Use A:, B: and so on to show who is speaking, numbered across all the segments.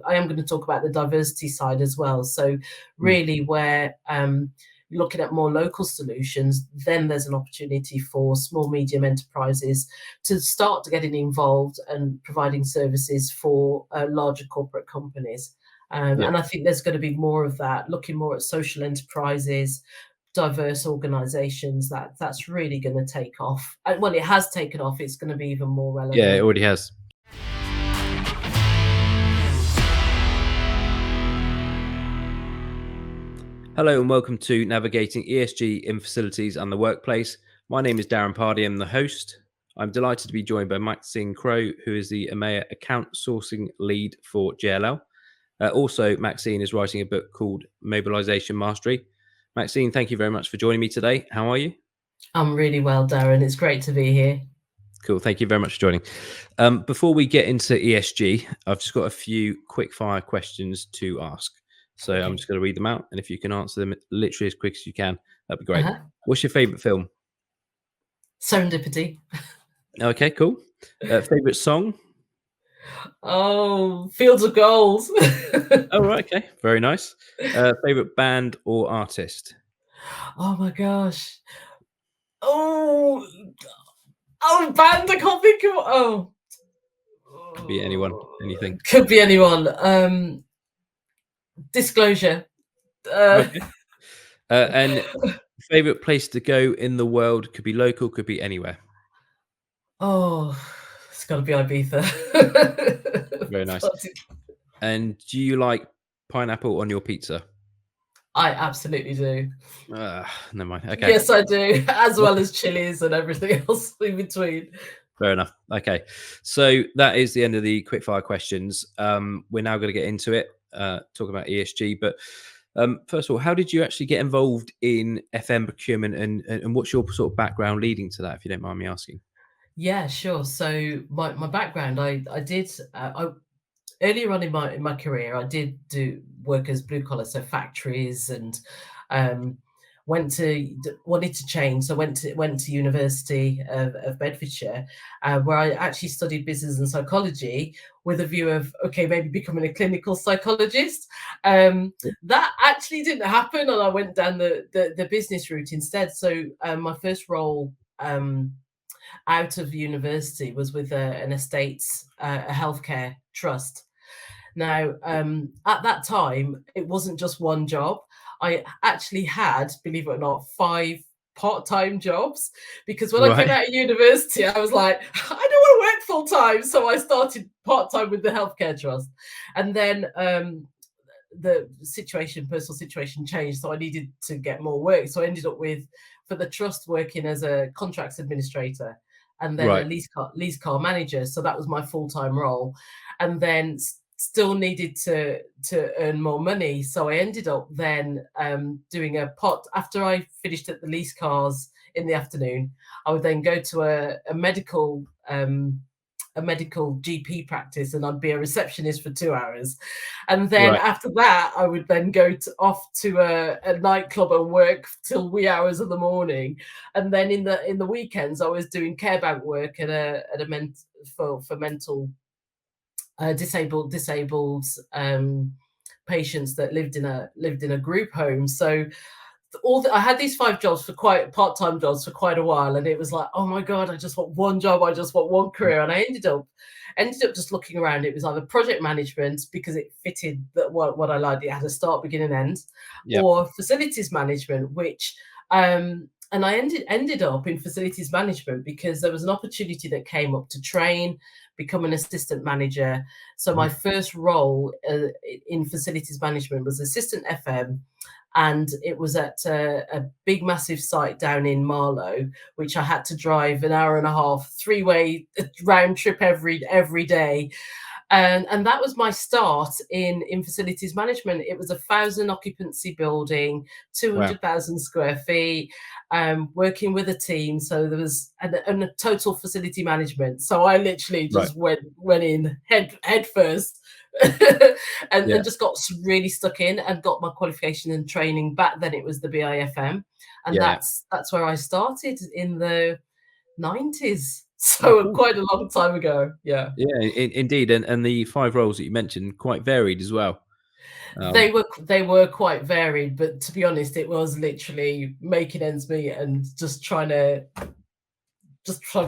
A: I am going to talk about the diversity side as well. So really where looking at more local solutions, then there's an opportunity for small, medium enterprises to start getting involved and providing services for larger corporate companies. And I think there's going to be more of that, looking more at social enterprises, diverse organizations. That's really going to take off. Well, it has taken off. It's going to be even more relevant.
B: Yeah, it already has. Hello and welcome to Navigating ESG in Facilities and the Workplace. My name is Darren Pardy, I'm the host. I'm delighted to be joined by Maxcene Crowe, who is the EMEA account sourcing lead for JLL. Also, Maxcene is writing a book called Mobilisation Mastery. Maxcene, thank you very much for joining me today. How are you?
A: I'm really well, Darren. It's great to be here.
B: Cool. Thank you very much for joining. Before we get into ESG, I've just got a few quick fire questions to ask. So I'm just going to read them out. And if you can answer them literally as quick as you can, that'd be great. What's your favorite film?
A: Serendipity.
B: Okay, cool. Favorite song?
A: Oh, Fields of Gold.
B: Oh, right. Okay. Very nice. Favorite band or artist?
A: Oh my gosh. Oh, band. I can't think of.
B: Could be anyone, anything.
A: Could be anyone. Disclosure.
B: Okay. And favorite place to go in the world? Could be local, could be anywhere.
A: Oh, it's got to be Ibiza.
B: Very nice. And do you like pineapple on your pizza?
A: I absolutely do.
B: Never mind. Okay.
A: Yes, I do, as well as chilies and everything else in between.
B: Fair enough. Okay. So that is the end of the quickfire questions. We're now going to get into it, talk about ESG. But first of all, how did you actually get involved in FM procurement and what's your sort of background leading to that, if you don't mind me asking?
A: Yeah, sure. So my background, I did earlier on in my career, I did do work as blue collar, so factories, and wanted to change. So went to University of Bedfordshire, where I actually studied business and psychology with a view of maybe becoming a clinical psychologist. That actually didn't happen, and I went down the business route instead. So my first role out of university was with an estates, a healthcare trust. Now, at that time, it wasn't just one job. I actually had, believe it or not, 5 part-time jobs, because when I came out of university, I was like, I don't want to work full-time. So I started part-time with the healthcare trust. And then the personal situation changed. So I needed to get more work. So I ended up for the trust, working as a contracts administrator and then a lease car manager. So that was my full-time role. And then still needed to earn more money. So I ended up then doing after I finished at the lease cars in the afternoon, I would then go to a medical GP practice, and I'd be a receptionist for 2 hours. And then after that, I would then go off to a nightclub and work till wee hours of the morning. And then in the weekends, I was doing care bank work for mental disabled patients that lived in a group home. So I had these 5 jobs part-time jobs for quite a while, and it was like, oh my god, I just want one job, I just want one career. And I ended up just looking around. It was either project management, because it fitted what I liked, it had a start, begin and end, or facilities management, which and I ended up in facilities management because there was an opportunity that came up to train, become an assistant manager. So my first role in facilities management was assistant FM, and it was at a big, massive site down in Marlow, which I had to drive an hour and a half, 3-way round trip every day. And that was my start in facilities management. It was a 1,000 occupancy building, 200,000 square feet, working with a team. So there was a total facility management. So I literally just went in head first and just got really stuck in and got my qualification and training. Back then it was the BIFM. And that's where I started in the 90s.
B: Oh,
A: So
B: cool.
A: quite a long time ago. Yeah.
B: Yeah, indeed, and the 5 roles that you mentioned, quite varied as well. Um,
A: They were quite varied, but to be honest, it was literally making ends meet and just trying to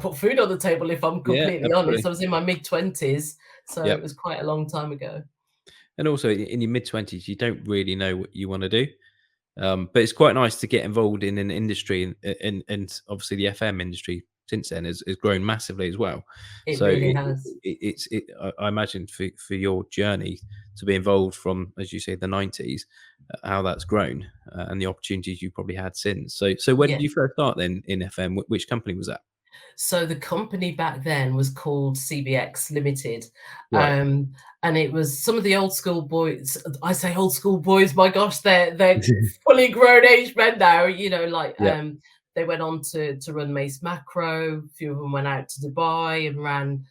A: put food on the table, if I'm
B: yeah,
A: completely honest.
B: absolutely.
A: I was in my mid-20s, so it
B: Yep.
A: was quite a long time ago.
B: And also in your mid-20s, you don't really know what you wanna do. But it's quite nice to get involved in an industry, and obviously the FM industry since then has grown massively as well.
A: It
B: So
A: really has.
B: I imagine for your journey to be involved from, as you say, the 90s, how that's grown, and the opportunities you probably had since. So when
A: Yeah.
B: did you first start then in FM? Which company was that?
A: So the company back then was called CBX Limited.
B: Right.
A: Um, and it was some of the old school boys. I say old school boys, my gosh, they're fully grown age men now, like
B: Yeah.
A: they went on to run Mace Macro. A few of them went out to Dubai and ran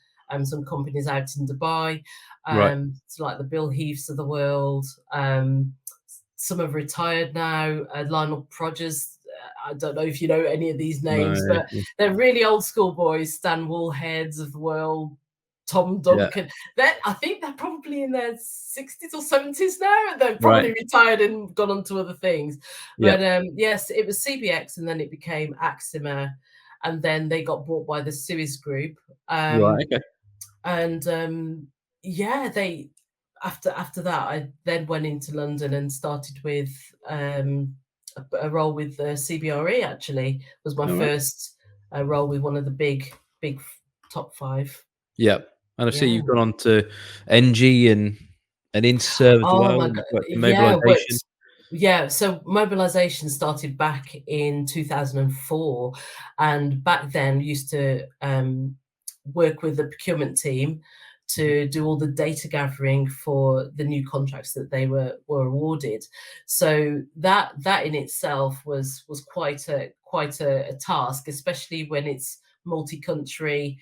A: some companies out in Dubai.
B: Right.
A: So like the Bill Heaths of the world. Some have retired now. Lionel Progers. I don't know if you know any of these
B: No.
A: names, but they're really old school boys. Stan Woolheads of the world, Tom
B: Yeah.
A: Duncan. I think they're probably in their 60s or 70s now, and they've
B: Right.
A: probably retired and gone on to other things.
B: Yeah.
A: But yes, it was CBX, and then it became Axima, and then they got bought by the Suez Group.
B: Right. Okay.
A: And yeah, they after that, I then went into London and started with a role with CBRE. Actually, was my
B: All right.
A: first role with one of the big top five.
B: Yeah. And I see
A: Yeah.
B: you've gone on to NG and Interserve as
A: Oh
B: well,
A: my
B: and
A: god.
B: you've worked for
A: Yeah.
B: Mobilisation.
A: Yeah. So Mobilisation started back in 2004, and back then used to work with the procurement team
B: Mhm.
A: to do all the data gathering for the new contracts that they were awarded. So that in itself was quite a task, especially when it's multi-country.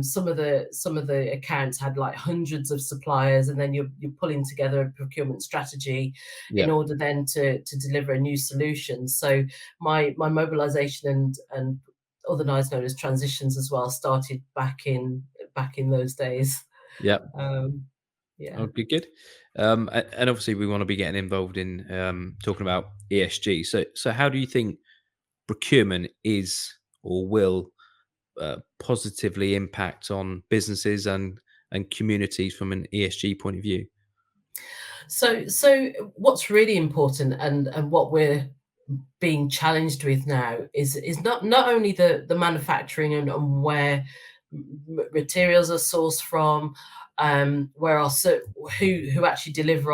A: Some of the accounts had like hundreds of suppliers, and then you're pulling together a procurement strategy in
B: Yeah.
A: order then to deliver a new solution. So my mobilization and otherwise known as transitions as well started back in those days.
B: Yeah.
A: Um, yeah.
B: Oh, good, good. And obviously we want to be getting involved in talking about ESG. So how do you think procurement is or will positively impact on businesses and communities from an ESG point of view?
A: So what's really important, and what we're being challenged with now is not only the manufacturing and where materials are sourced from, where who actually deliver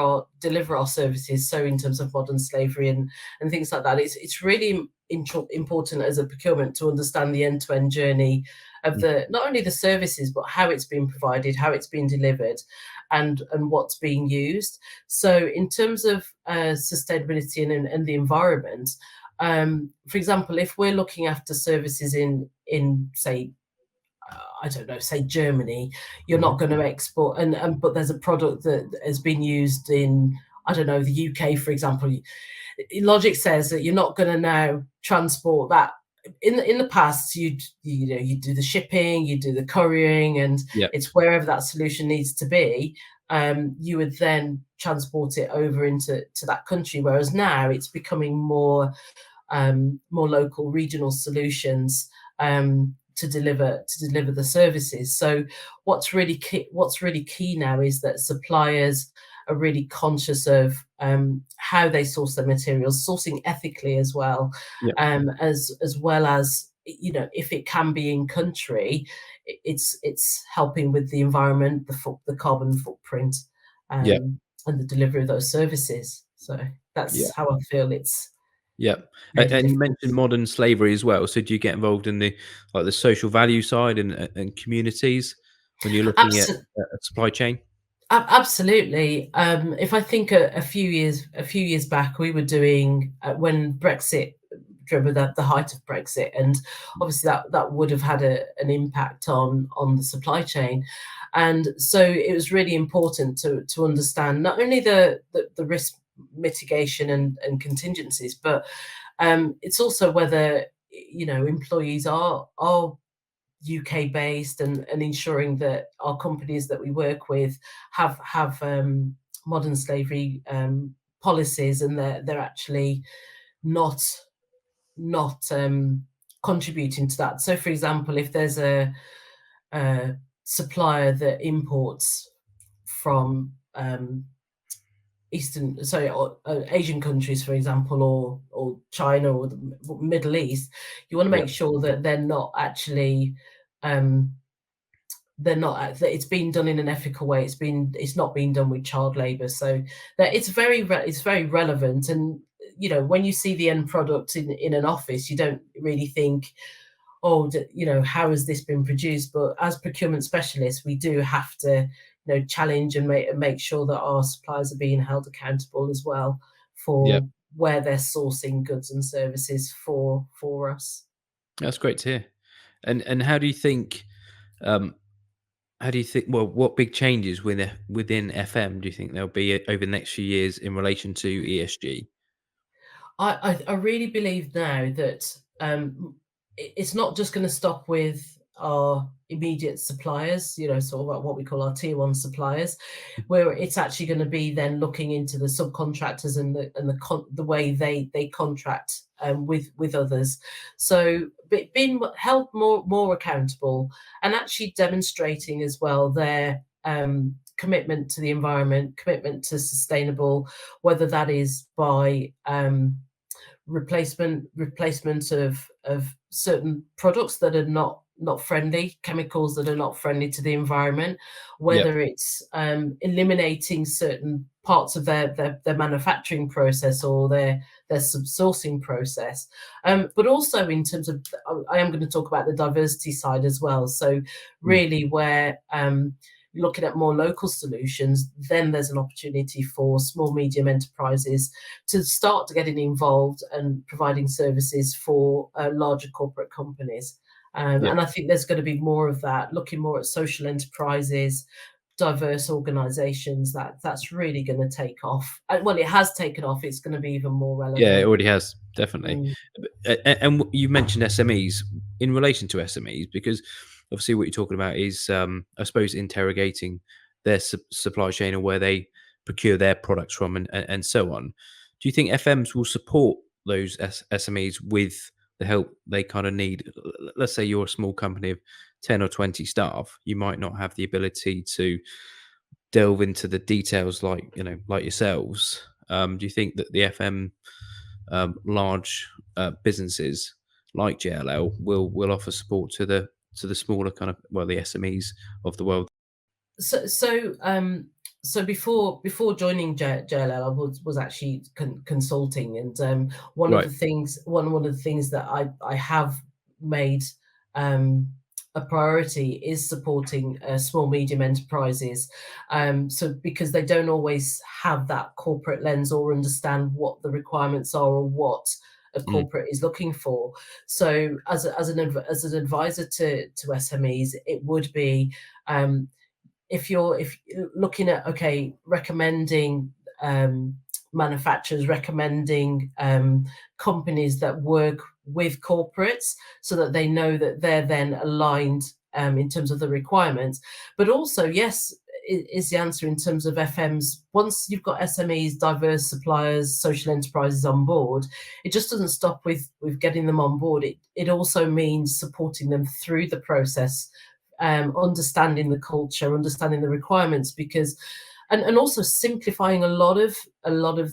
A: our services. So in terms of modern slavery and things like that, it's really important as a procurement to understand the end-to-end journey of
B: Mm.
A: the not only the services, but how it's being provided, how it's being delivered, and what's being used. So in terms of sustainability and the environment, for example, if we're looking after services in say, I don't know, say Germany, you're
B: Mhm.
A: not going to export, and but there's a product that has been used in, I don't know, the UK, for example. Logic says that you're not going to now transport that. In the past, you do the shipping, you do the couriering, and
B: Yeah.
A: it's wherever that solution needs to be. You would then transport it over into that country. Whereas now it's becoming more local, regional solutions to deliver the services. So what's really key now is that suppliers are really conscious of how they source their materials, sourcing ethically as well,
B: Yeah.
A: as well as, if it can be in country, it's helping with the environment, the carbon footprint,
B: Yeah.
A: and the delivery of those services. So
B: Yeah.
A: that's how I feel it's
B: Yeah.
A: made a
B: And you
A: difference.
B: mentioned modern slavery as well. So do you get involved in the like the social value side and communities when you're looking at
A: Absolutely.
B: a supply chain?
A: Absolutely. If I think a few years back, we were doing when Brexit, remember the height of Brexit, and obviously that would have had an impact on the supply chain, and so it was really important to understand not only the risk mitigation and contingencies, but it's also whether employees are UK based, and ensuring that our companies that we work with have modern slavery policies, and they're actually not contributing to that. So, for example, if there's a supplier that imports from Asian countries, for example, or China or the Middle East, you want to
B: Yeah.
A: make sure that they're not actually that it's been done in an ethical way. It's not being done with child labor. So that it's very relevant. And when you see the end product in an office, you don't really think, oh, how has this been produced? But as procurement specialists, we do have to challenge and make sure that our suppliers are being held accountable as well
B: Yeah.
A: for where they're sourcing goods and services for us.
B: That's great to hear. And how do you think? How do you think? Well, what big changes within FM do you think there'll be over the next few years in relation to ESG?
A: I really believe now that it's not just going to stop with our immediate suppliers, sort of like what we call our tier one suppliers, where it's actually going to be then looking into the subcontractors and the way they contract with others. So being held more accountable, and actually demonstrating as well their commitment to the environment, commitment to sustainable, whether that is by replacement of certain products that are not friendly, chemicals that are not friendly to the environment,
B: Yeah.
A: whether it's eliminating certain parts of their manufacturing process or their subsourcing process, but also in terms of, I am going to talk about the diversity side as well. So
B: Mm.
A: really where looking at more local solutions, then there's an opportunity for small medium enterprises to start getting involved and providing services for larger corporate companies.
B: Yeah.
A: And I think there's going to be more of that, looking more at social enterprises, diverse organizations. That's really going to take off. Well, it has taken off. It's going to be even more
B: Yeah, it
A: relevant.
B: already has, definitely.
A: Mm.
B: And you mentioned SMEs. In relation to SMEs, because obviously what you're talking about is, I suppose, interrogating their supply chain or where they procure their products from, and so on. Do you think FMs will support those SMEs with the help they kind of need? Let's say you're a small company of 10 or 20 staff, you might not have the ability to delve into the details like like yourselves. Do you think that the FM large businesses like JLL will offer support to the smaller kind of, well, the SMEs of the world?
A: So so before joining JLL, I was actually consulting, and
B: Right.
A: one of the things that I have made a priority is supporting small medium enterprises. So because they don't always have that corporate lens or understand what the requirements are or what a
B: Mm.
A: corporate is looking for. So as an advisor to SMEs, it would be if you're looking at, okay, recommending manufacturers, recommending companies that work with corporates so that they know that they're then aligned in terms of the requirements. But also, yes, is the answer in terms of FMs. Once you've got SMEs, diverse suppliers, social enterprises on board, it just doesn't stop with getting them on board. It also means supporting them through the process, understanding the culture, understanding the requirements, because and also simplifying a lot of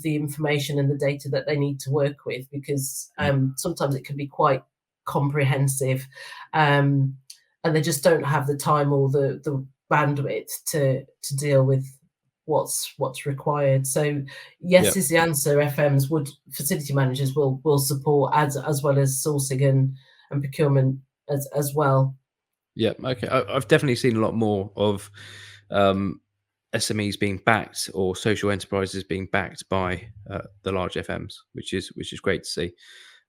A: the information and the data that they need to work with, because sometimes it can be quite comprehensive, and they just don't have the time or the bandwidth to deal with what's required. So
B: Yeah.
A: yes is the answer. FMs would facility managers will support as well as sourcing and procurement as well.
B: Yeah. Okay. I've definitely seen a lot more of SMEs being backed or social enterprises being backed by the large FMs, which is great to see.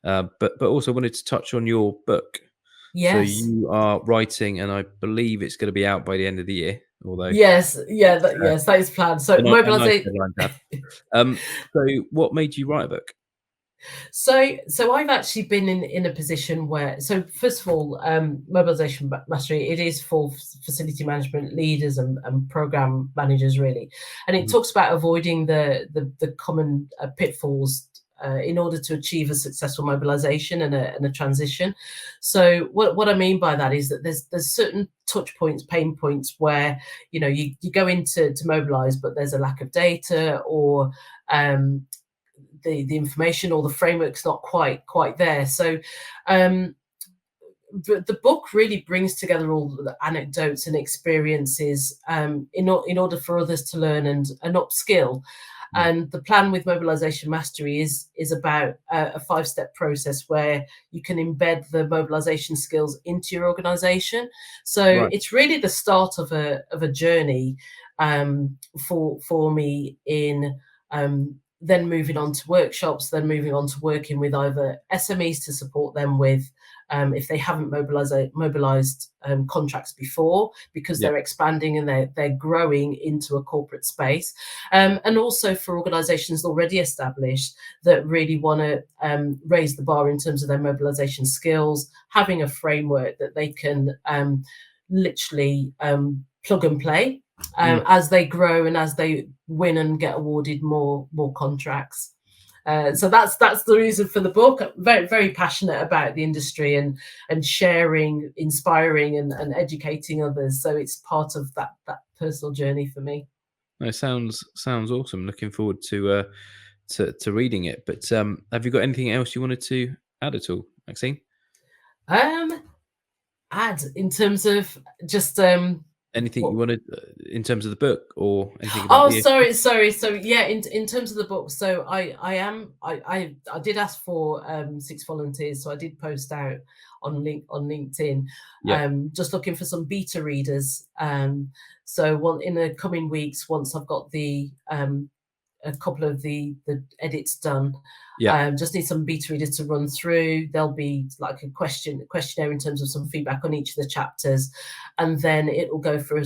B: But also wanted to touch on your book. So
A: Yes.
B: you are writing, and I believe it's going to be out by the end of the year. Although
A: Yes, yeah,
B: uh,
A: yes, that is planned. So
B: a nice
A: mobilisation.
B: deadline to have. So what made you write a book?
A: So I've actually been in a position where, so first of all, mobilisation mastery, it is for facility management leaders and program managers really, and it
B: Mhm.
A: talks about avoiding the common pitfalls in order to achieve a successful mobilisation and a transition. So what I mean by that is that there's certain touch points, pain points where you go into to mobilise, but there's a lack of data, or the information or the framework's not quite there. So the book really brings together all the anecdotes and experiences in order for others to learn and upskill.
B: Mm.
A: And the plan with mobilisation mastery is about a 5-step process where you can embed the mobilisation skills into your organisation. So
B: Right.
A: it's really the start of a journey for me in then moving on to workshops, then moving on to working with either SMEs to support them with if they haven't mobilised contracts before, because
B: Yeah.
A: they're expanding and they're growing into a corporate space, and also for organisations already established that really want to raise the bar in terms of their mobilisation skills, having a framework that they can literally plug and play
B: Mm.
A: as they grow and as they win and get awarded more contracts. So that's the reason for the book. I'm very passionate about the industry and sharing, inspiring, and educating others. So it's part of that personal journey for me.
B: No, sounds awesome. Looking forward to reading it. But have you got anything else you wanted to add at all, Maxine?
A: Um, Add in terms of just
B: Anything you
A: what
B: wanted in terms of the book or anything about
A: Oh,
B: ESG?
A: sorry. So yeah, in terms of the book, so I did ask for 6 volunteers, so I did post out on LinkedIn,
B: Yeah.
A: just looking for some beta readers. So one in the coming weeks, once I've got the a couple of the edits done.
B: Yeah.
A: Just need some beta readers to run through. There'll be like a questionnaire in terms of some feedback on each of the chapters, and then it will go for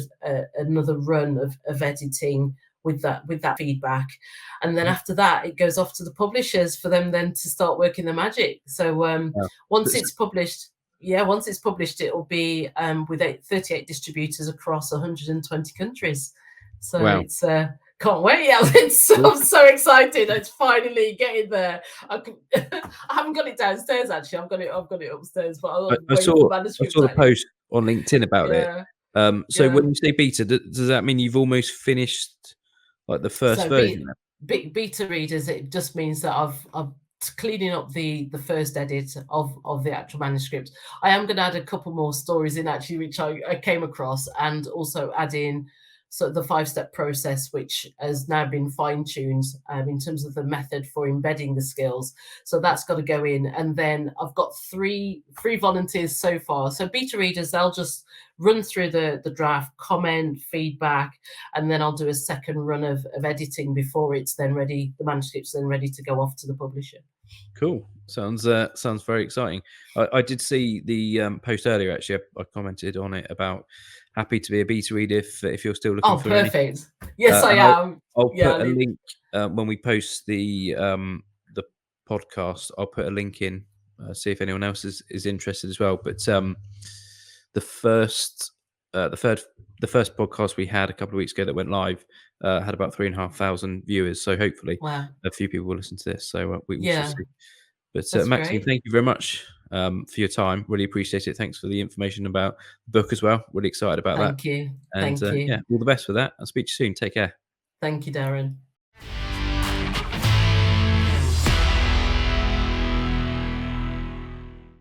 A: another run of editing with that feedback, and then
B: Mhm.
A: after that it goes off to the publishers for them then to start working the magic. So
B: Wow.
A: once
B: That's-
A: it's published, it will be with 38 distributors across 120 countries. So
B: Wow.
A: it's can't wait. Yeah, I'm so excited. It's finally getting there. I haven't got it downstairs actually. I've got it upstairs, but I'm
B: I
A: waiting for
B: saw I
A: manuscripts
B: saw the
A: out here.
B: post on LinkedIn about it.
A: Yeah,
B: So
A: yeah.
B: when you say beta, does that mean you've almost finished like the first
A: So
B: version? Then?
A: beta readers, it just means that I'm cleaning up the first edit of the actual manuscript. I am going to add a couple more stories in actually, which I came across, and also add in so the 5-step process, which has now been fine-tuned in terms of the method for embedding the skills. So that's got to go in, and then I've got three volunteers so far. So beta readers, they'll just run through the draft, comment, feedback, and then I'll do a second run of editing before it's then ready. The manuscript's then ready to go off to the publisher.
B: Cool. Sounds very exciting. I did see the post earlier. Actually, I commented on it about happy to be a beta reader if you're still looking
A: Oh,
B: for anything.
A: perfect. Yes, I
B: And
A: am.
B: I'll
A: Yeah,
B: put a link when we post the podcast. I'll put a link in, see if anyone else is interested as well. But the first the third the first podcast we had a couple of weeks ago that went live had about 3,500 viewers. So hopefully
A: wow.
B: a few people will listen to this. So we shall
A: Yeah,
B: see. But
A: that's
B: Maxine,
A: great.
B: thank you very much for your time. Really appreciate it. Thanks for the information about the book as well. Really excited about that.
A: Thank you.
B: And
A: Thank
B: yeah,
A: you.
B: all the best for that. I'll speak to you soon. Take care.
A: Thank you, Darren.